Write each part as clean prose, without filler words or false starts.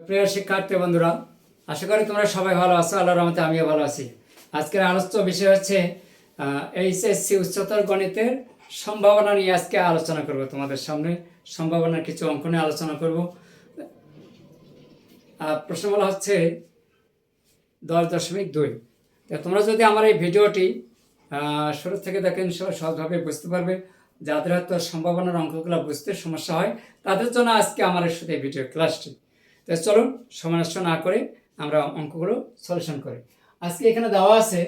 প্রিয় শিক্ষার্থী বন্ধুরা, আশা করি তোমরা সবাই ভালো আছো। আল্লাহর রহমতে আমিও ভালো আছি। আজকের আলোচ্য বিষয় হচ্ছে এইচএসসি উচ্চতর গণিতের সম্ভাবনা নিয়ে আজকে আলোচনা করব। তোমাদের সামনে সম্ভাবনার কিছু অঙ্ক নিয়ে আলোচনা করব। প্রশ্নগুলো হচ্ছে 10.2। তোমরা যদি আমার এই ভিডিওটি শুরু থেকে দেখেন সহজভাবে বুঝতে পারবে। যাদের হয়তো সম্ভাবনার অঙ্কগুলো বুঝতে সমস্যা হয় তাদের জন্য আজকে আমার সাথে ভিডিও ক্লাসটি। তো চলুন সমস্যা না করে আমরা অঙ্কগুলো সলিউশন করি। আজকে এখানে দেওয়া আছে,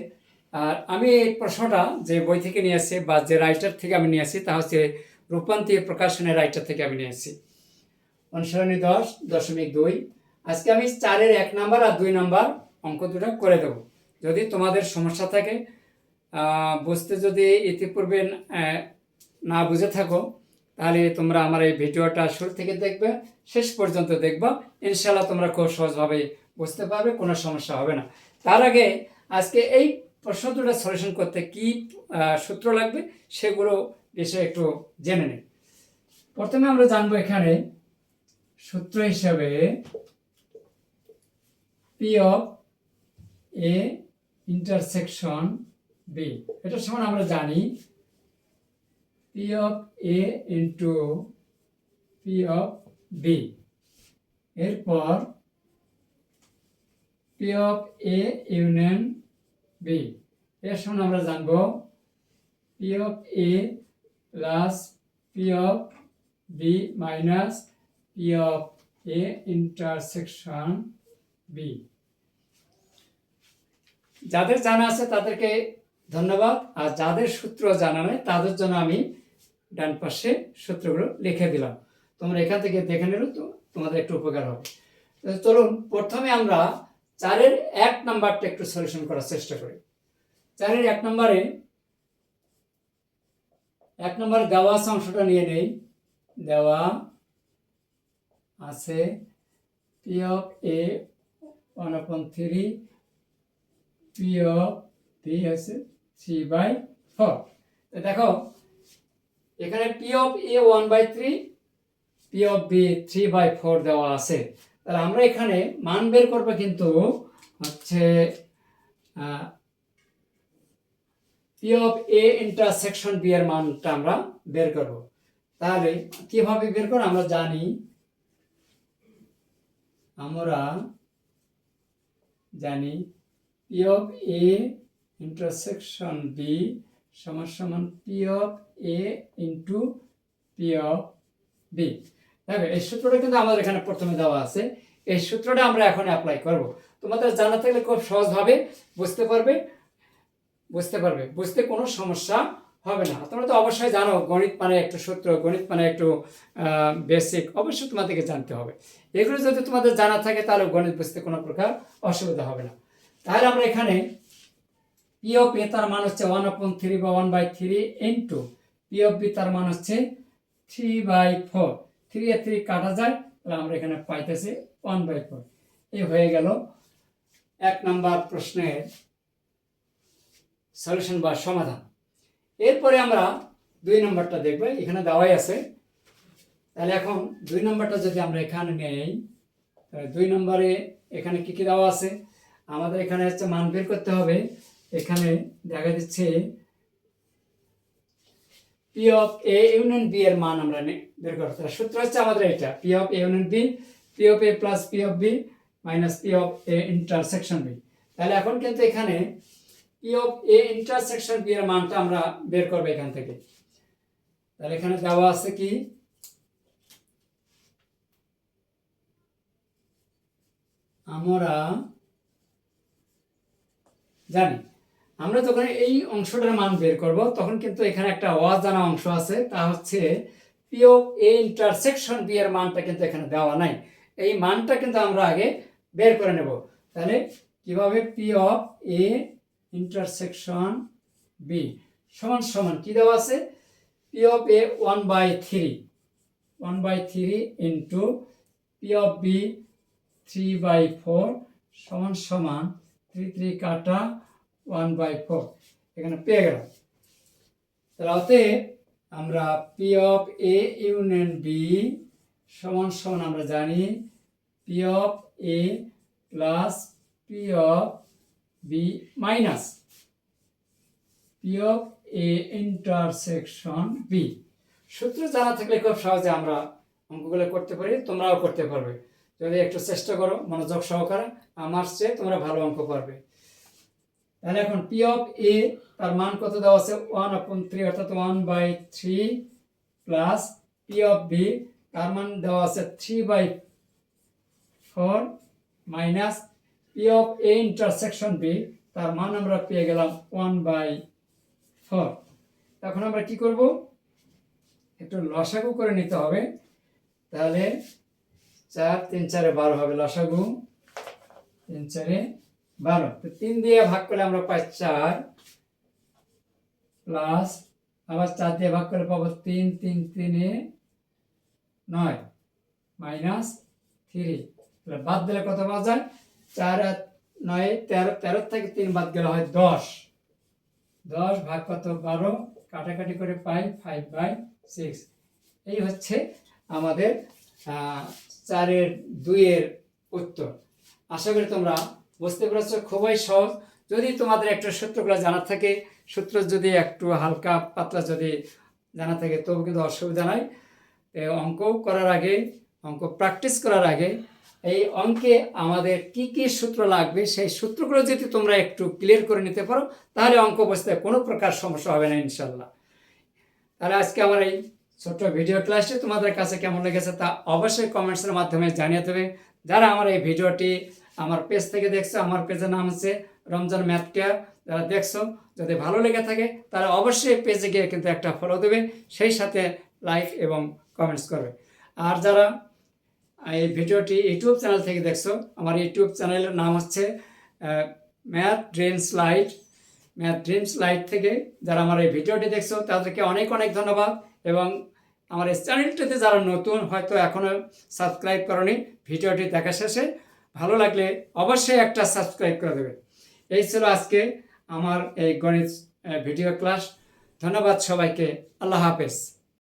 আর আমি এই প্রশ্নটা যে বই থেকে নিয়ে আসি বা যে রাইটার থেকে আমি নিয়ে আসি তা হচ্ছে রূপান্তী প্রকাশনের রাইটার থেকে আমি নিয়ে আসি। অনুসরণী 10.2। আজকে আমি 4-এর 1 নাম্বার আর 2 নাম্বার অঙ্ক দুটো করে দেব। যদি তোমাদের সমস্যা থাকে, বুঝতে যদি ইতিপূর্বে না বুঝে থাকো, তাহলে তোমরা আমার এই ভিডিওটা শুরু থেকে দেখবে, শেষ পর্যন্ত দেখবা। ইনশাল্লাহ তোমরা খুব সহজভাবে বুঝতে পারবে, কোনো সমস্যা হবে না। তার আগে আজকে এই প্রশ্ন দুটো সলিউশন করতে কি সূত্র লাগবে সেগুলো বিষয়ে একটু জেনে নিই। প্রথমে আমরা জানবো এখানে সূত্র হিসাবে P of A intersection B, এটা সমান আমরা জানি P of A into P of B. এরপর P of A union B, এর সমান আমরা জানবো P of A plus P of B minus P of A intersection B. যাদের জানা আছে তাদেরকে ধন্যবাদ, আর যাদের সূত্র জানা নেই তাদের জন্য আমি ডান পাশে সূত্রগুলো লিখে দিলাম। তোমরা এখান থেকে দেখে নিলে তো তোমাদের একটু উপকার হবে। চলুন প্রথমে আমরা 4-এর 1 নাম্বারটা একটু সলিউশন করার চেষ্টা করি। 4-এর 1 নাম্বারে 1 নাম্বার দেওয়া আছে অংশটা নিয়ে নেই। দেওয়া আছে P of A 1/3, P of B আছে 3/4। দেখো এখানে P of A 1/3, P of B 3/4 দেওয়া আছে। তাহলে আমরা এখানে মান বের করবো, কিন্তু হচ্ছে P of A intersection B এর মানটা আমরা বের করব। তাহলে কিভাবে বের করব আমরা জানি, P of A intersection B সমান P of A into P of B. দেখো এই সূত্রটা কিন্তু আমাদের এখানে প্রথমে দেওয়া আছে। এই সূত্রটা আমরা এখন অ্যাপ্লাই করব। তোমাদের জানা থাকলে খুব সহজভাবে বুঝতে কোনো সমস্যা হবে না। তোমরা তো অবশ্যই জানো গণিত মানে একটু সূত্র, গণিত মানে একটু বেসিক, অবশ্যই তোমাদেরকে জানতে হবে। এগুলো যদি তোমাদের জানা থাকে তাহলে গণিত বুঝতে কোনো প্রকার অসুবিধা হবে না। তাহলে আমরা এখানে পি অফ এ তার মান হচ্ছে 1/3 বা 1/3 ইন্টু পি অফ বি তার মান হচ্ছে 3/4। 3 আর 3 কাটা যায়, তাহলে আমরা এখানে পাইতেছি 1/4। এই হয়ে গেল 1 নাম্বার প্রশ্নের সলিউশন বা সমাধান। এরপরে আমরা 2 নম্বরটা দেখব, এখানে দেওয়াই আছে। তাহলে এখন 2 নম্বরটা যদি আমরা এখানে নেই, 2 নম্বরে এখানে কি কি দেওয়া আছে আমাদের এখানে হচ্ছে মান বের করতে হবে। এখানে দেখা দিচ্ছে P of A union B এর মান আমরা বের করতে হবে। সূত্র হচ্ছে আমাদের এটা P of A union B, P of A plus P of B minus P of A intersection B. তাহলে এখন কিন্তু এখানে P of A intersection B এর মানটা আমরা বের করব এখান থেকে। তাহলে এখানে দেওয়া আছে কি, আমরা জানি আমরা যখন এই অংশটার মান বের করব তখন কিন্তু এখানে একটা অজানা অংশ আছে, তা হচ্ছে P of A intersection B এর মানটা কিন্তু এখানে দেওয়া নাই। এই মানটা কিন্তু আমরা আগে বের করে নেব। তাহলে কিভাবে P of A intersection B সমান কি দেওয়া আছে, P of A 1/3 into P of B 3/4 সমান 3 কাটা 1/4 এখানে পেয়ে গেলাম। তাহলে অতএব আমরা P of A union B সমান আমরা জানি P of A plus P of B minus P of A intersection B. সূত্র জানা থাকলে খুব সহজে আমরা অঙ্কগুলো করতে পারি, তোমরাও করতে পারবে যদি একটু চেষ্টা করো মনোযোগ সহকারে। আমার চেয়ে তোমরা ভালো অঙ্ক পারবে। তাহলে এখন পি অফ এ তার মান কত দেওয়া আছে 1/3 অর্থাৎ 1/3 প্লাস পি অফ বি তার মান দেওয়া আছে 3/4 minus P of A intersection B তার মান আমরা পেয়ে গেলাম 1/4। এখন আমরা কি করব, একটু লসাগু করে নিতে হবে। তাহলে 4 3 4 12 হবে লসাগু, 3 4 12। তো 3 দিয়ে ভাগ করলে আমরা পাই 4 প্লাস আবার 4 দিয়ে ভাগ করলে পাবো 3 3 3 9 মাইনাস 3। তাহলে বাদ দিলে কত পাওয়া যায় 4 আর 9 13, 13 থেকে 3 বাদ গেলে হয় 10। 10 ভাগ কত 12, কাটাকাটি করে পাই 5/6। এই হচ্ছে আমাদের 4/2 উত্তর। আশা করি তোমরা বুঝতে পেরেছ, খুবই সহজ। যদি তোমাদের একটু সূত্রগুলো জানা থাকে, সূত্র যদি একটু হালকা পাতলা যদি জানা থাকে তবু কিন্তু অসুবিধা নাই। অঙ্ক করার আগে, অঙ্ক প্র্যাকটিস করার আগে এই অঙ্কে আমাদের কি কি সূত্র লাগবে সেই সূত্রগুলো যদি তোমরা একটু ক্লিয়ার করে নিতে পারো তাহলে অঙ্ক বুঝতে কোনো প্রকার সমস্যা হবে না ইনশাল্লাহ। তাহলে আজকে আমার এই ছোট্ট ভিডিও ক্লাসটি তোমাদের কাছে কেমন লেগেছে তা অবশ্যই কমেন্টসের মাধ্যমে জানিয়ে দেবে। যারা আমার এই ভিডিওটি আমার পেজ থেকে দেখছো, আমার পেজের নাম হচ্ছে রমজান ম্যাথ কেয়ার, যারা দেখছো যদি ভালো লেগে থাকে তাহলে অবশ্যই পেজে গিয়ে কিন্তু একটা ফলো দেবে, সেই সাথে লাইক এবং কমেন্টস করবে। আর যারা এই ভিডিওটি ইউটিউব চ্যানেল থেকে দেখছো, আমার ইউটিউব চ্যানেলের নাম হচ্ছে math dreams light. Math dreams light থেকে যারা আমার এই ভিডিওটি দেখছো তাদেরকে অনেক অনেক ধন্যবাদ। এবং আমার এই চ্যানেলটিতে যারা নতুন হয়তো এখনও সাবস্ক্রাইব করনি, ভিডিওটি দেখা শেষে ভালো লাগলে অবশ্যই একটা সাবস্ক্রাইব করে দেবে। এই ছিল আজকে আমার এই গণিত ভিডিও ক্লাস। ধন্যবাদ সবাইকে, আল্লাহ হাফেজ।